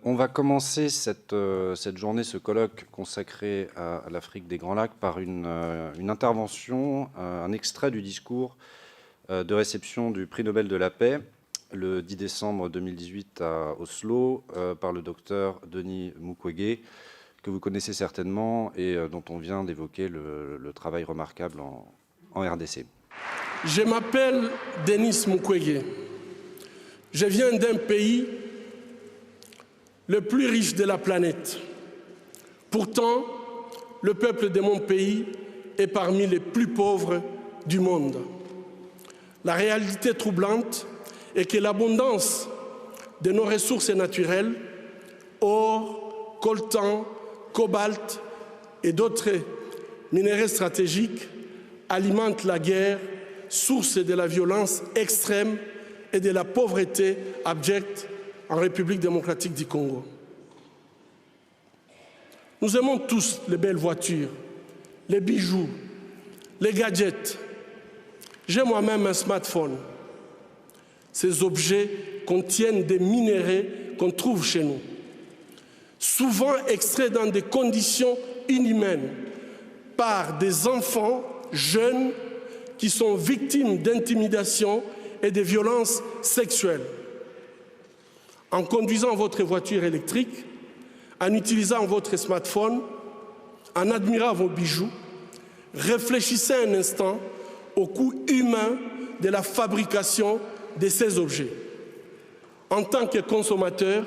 On va commencer cette journée, ce colloque consacré à l'Afrique des Grands Lacs par une intervention, un extrait du discours de réception du prix Nobel de la paix le 10 décembre 2018 à Oslo par le docteur Denis Mukwege, que vous connaissez certainement et dont on vient d'évoquer le travail remarquable en RDC. Je m'appelle Denis Mukwege. Je viens d'un pays le plus riche de la planète. Pourtant, le peuple de mon pays est parmi les plus pauvres du monde. La réalité troublante est que l'abondance de nos ressources naturelles, or, coltan, cobalt et d'autres minéraux stratégiques, alimente la guerre, source de la violence extrême et de la pauvreté abjecte en République démocratique du Congo. Nous aimons tous les belles voitures, les bijoux, les gadgets. J'ai moi-même un smartphone. Ces objets contiennent des minéraux qu'on trouve chez nous, souvent extraits dans des conditions inhumaines par des enfants jeunes qui sont victimes d'intimidation et de violences sexuelles. En conduisant votre voiture électrique, en utilisant votre smartphone, en admirant vos bijoux, réfléchissez un instant au coût humain de la fabrication de ces objets. En tant que consommateur,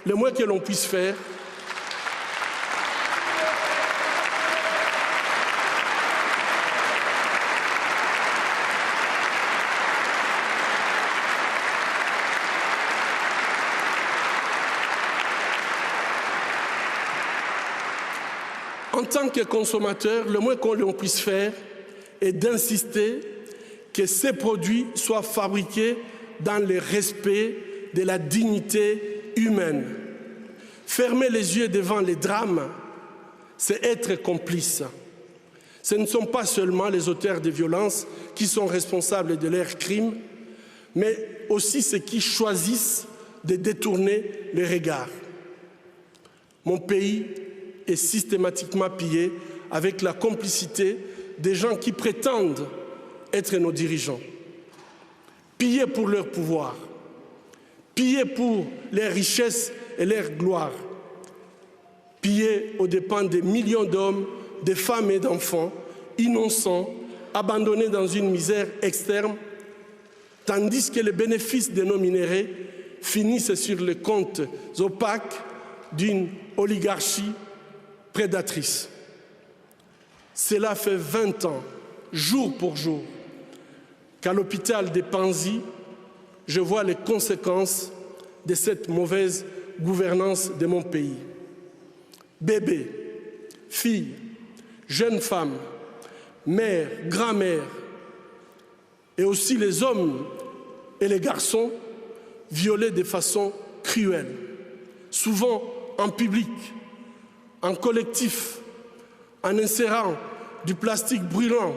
le moins que l'on puisse faire, le moins que l'on puisse faire est d'insister que ces produits soient fabriqués dans le respect de la dignité humaine. Fermer les yeux devant les drames, c'est être complice. Ce ne sont pas seulement les auteurs de violences qui sont responsables de leurs crimes, mais aussi ceux qui choisissent de détourner les regards. Mon pays est systématiquement pillé avec la complicité des gens qui prétendent être nos dirigeants. Pillés pour leur pouvoir, pillés pour leurs richesses et leur gloire, pillés aux dépens des millions d'hommes, de femmes et d'enfants innocents, abandonnés dans une misère externe, tandis que les bénéfices de nos minéraux finissent sur les comptes opaques d'une oligarchie prédatrice. Cela fait 20 ans, jour pour jour, qu'à l'hôpital de Panzi, je vois les conséquences de cette mauvaise gouvernance de mon pays. Bébés, filles, jeunes femmes, mères, grand-mères, et aussi les hommes et les garçons violés de façon cruelle, souvent en public, en collectif, en insérant du plastique brûlant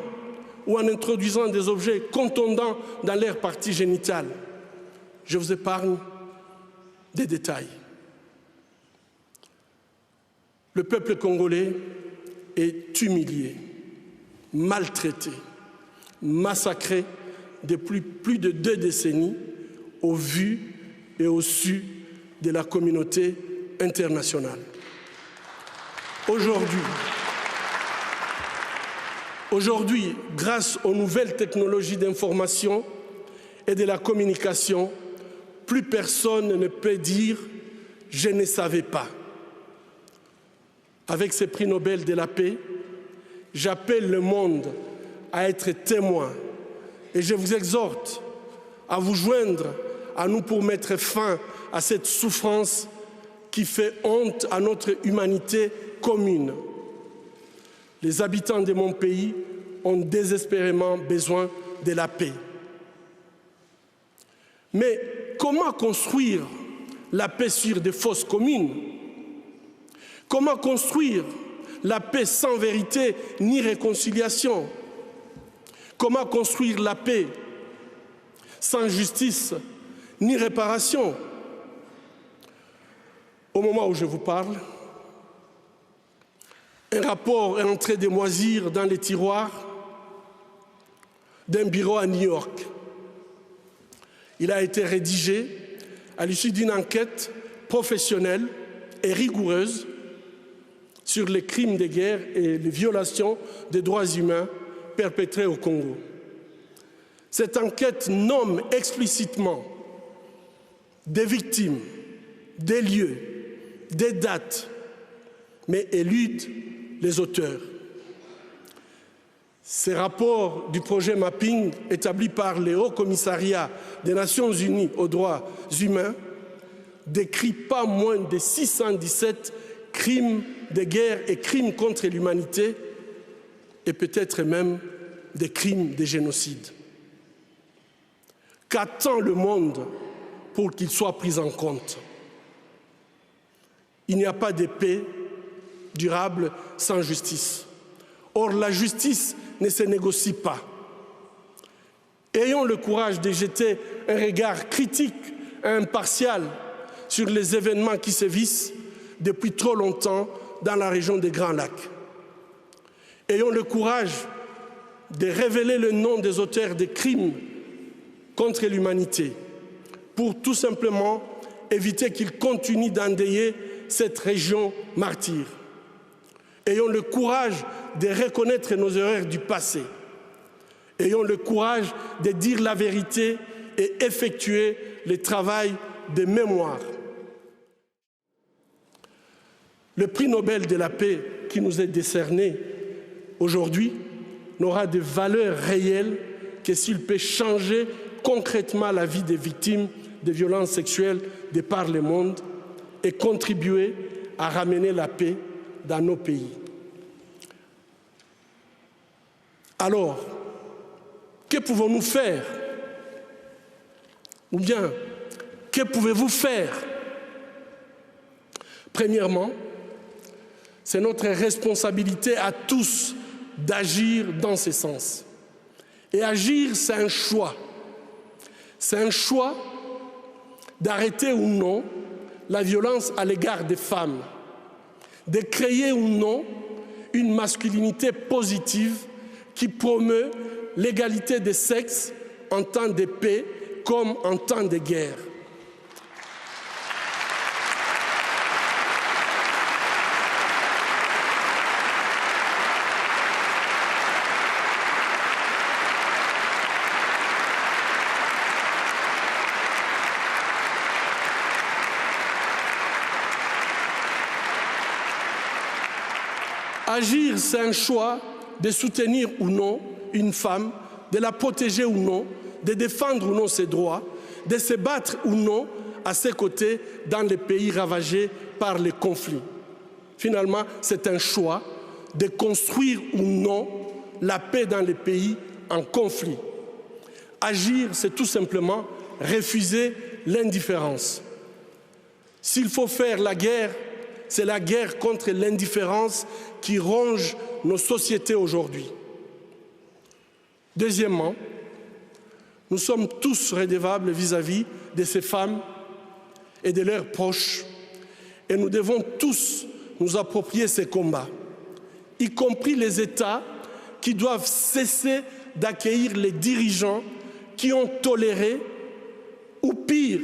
ou en introduisant des objets contondants dans leurs parties génitales. Je vous épargne des détails. Le peuple congolais est humilié, maltraité, massacré depuis plus de 2 décennies au vu et au su de la communauté internationale. Aujourd'hui, grâce aux nouvelles technologies d'information et de la communication, plus personne ne peut dire « je ne savais pas ». Avec ce prix Nobel de la paix, j'appelle le monde à être témoin et je vous exhorte à vous joindre à nous pour mettre fin à cette souffrance qui fait honte à notre humanité commune. Les habitants de mon pays ont désespérément besoin de la paix. Mais comment construire la paix sur des fausses communes? Comment construire la paix sans vérité ni réconciliation? Comment construire la paix sans justice ni réparation? Au moment où je vous parle, un rapport est en train de moisir dans les tiroirs d'un bureau à New York. Il a été rédigé à l'issue d'une enquête professionnelle et rigoureuse sur les crimes de guerre et les violations des droits humains perpétrés au Congo. Cette enquête nomme explicitement des victimes, des lieux, des dates, mais élude les auteurs. Ces rapports du projet Mapping, établi par le Haut Commissariat des Nations Unies aux droits humains, décrit pas moins de 617 crimes de guerre et crimes contre l'humanité, et peut-être même des crimes de génocide. Qu'attend le monde pour qu'il soit pris en compte? Il n'y a pas de paix durable sans justice. Or, la justice ne se négocie pas. Ayons le courage de jeter un regard critique et impartial sur les événements qui sévissent depuis trop longtemps dans la région des Grands Lacs. Ayons le courage de révéler le nom des auteurs des crimes contre l'humanité pour tout simplement éviter qu'ils continuent d'endeuiller cette région martyre. Ayons le courage de reconnaître nos erreurs du passé. Ayons le courage de dire la vérité et effectuer le travail de mémoire. Le prix Nobel de la paix qui nous est décerné aujourd'hui n'aura de valeur réelle que s'il peut changer concrètement la vie des victimes de violences sexuelles de par le monde et contribuer à ramener la paix dans nos pays. Alors, que pouvons-nous faire? Ou bien, que pouvez-vous faire? Premièrement, c'est notre responsabilité à tous d'agir dans ce sens. Et agir, c'est un choix. C'est un choix d'arrêter ou non la violence à l'égard des femmes, de créer ou non une masculinité positive qui promeut l'égalité des sexes en temps de paix comme en temps de guerre. Agir, c'est un choix de soutenir ou non une femme, de la protéger ou non, de défendre ou non ses droits, de se battre ou non à ses côtés dans les pays ravagés par les conflits. Finalement, c'est un choix de construire ou non la paix dans les pays en conflit. Agir, c'est tout simplement refuser l'indifférence. S'il faut faire la guerre, c'est la guerre contre l'indifférence qui ronge nos sociétés aujourd'hui. Deuxièmement, nous sommes tous redevables vis-à-vis de ces femmes et de leurs proches, et nous devons tous nous approprier ces combats, y compris les États qui doivent cesser d'accueillir les dirigeants qui ont toléré, ou pire,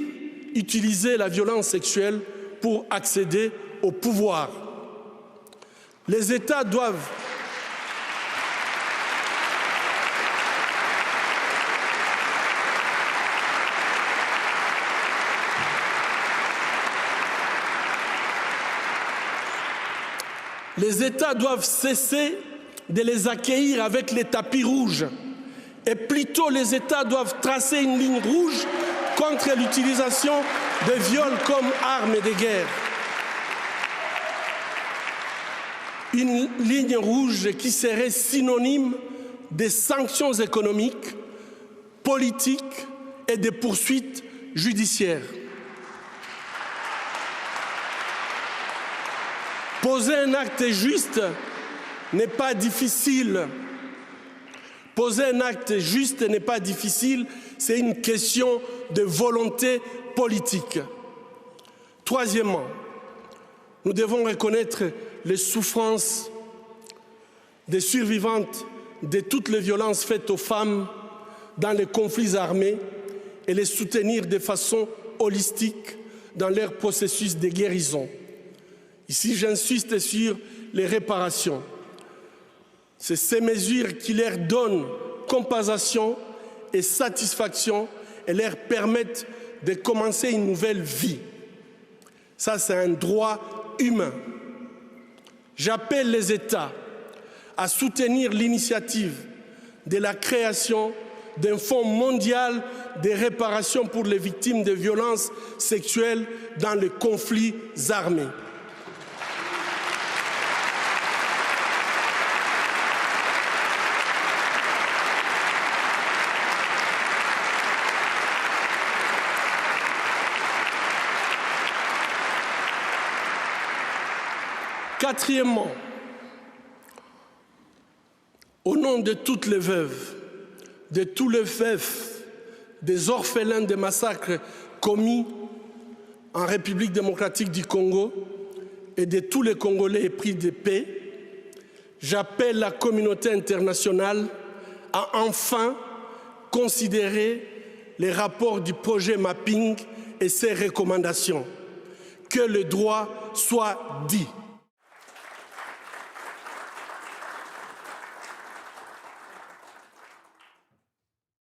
utilisé la violence sexuelle pour accéder au pouvoir. Les États doivent cesser de les accueillir avec les tapis rouges. Et plutôt, les États doivent tracer une ligne rouge contre l'utilisation de viols comme armes de guerre. Une ligne rouge qui serait synonyme de sanctions économiques, politiques et de poursuites judiciaires. Poser un acte juste n'est pas difficile. Poser un acte juste n'est pas difficile, c'est une question de volonté politique. Troisièmement, nous devons reconnaître les souffrances des survivantes de toutes les violences faites aux femmes dans les conflits armés et les soutenir de façon holistique dans leur processus de guérison. Ici, j'insiste sur les réparations. C'est ces mesures qui leur donnent compensation et satisfaction et leur permettent de commencer une nouvelle vie. Ça, c'est un droit humain. J'appelle les États à soutenir l'initiative de la création d'un fonds mondial de réparation pour les victimes de violences sexuelles dans les conflits armés. Quatrièmement, au nom de toutes les veuves, de tous les veufs, des orphelins des massacres commis en République démocratique du Congo et de tous les Congolais épris de paix, j'appelle la communauté internationale à enfin considérer les rapports du projet Mapping et ses recommandations. Que le droit soit dit.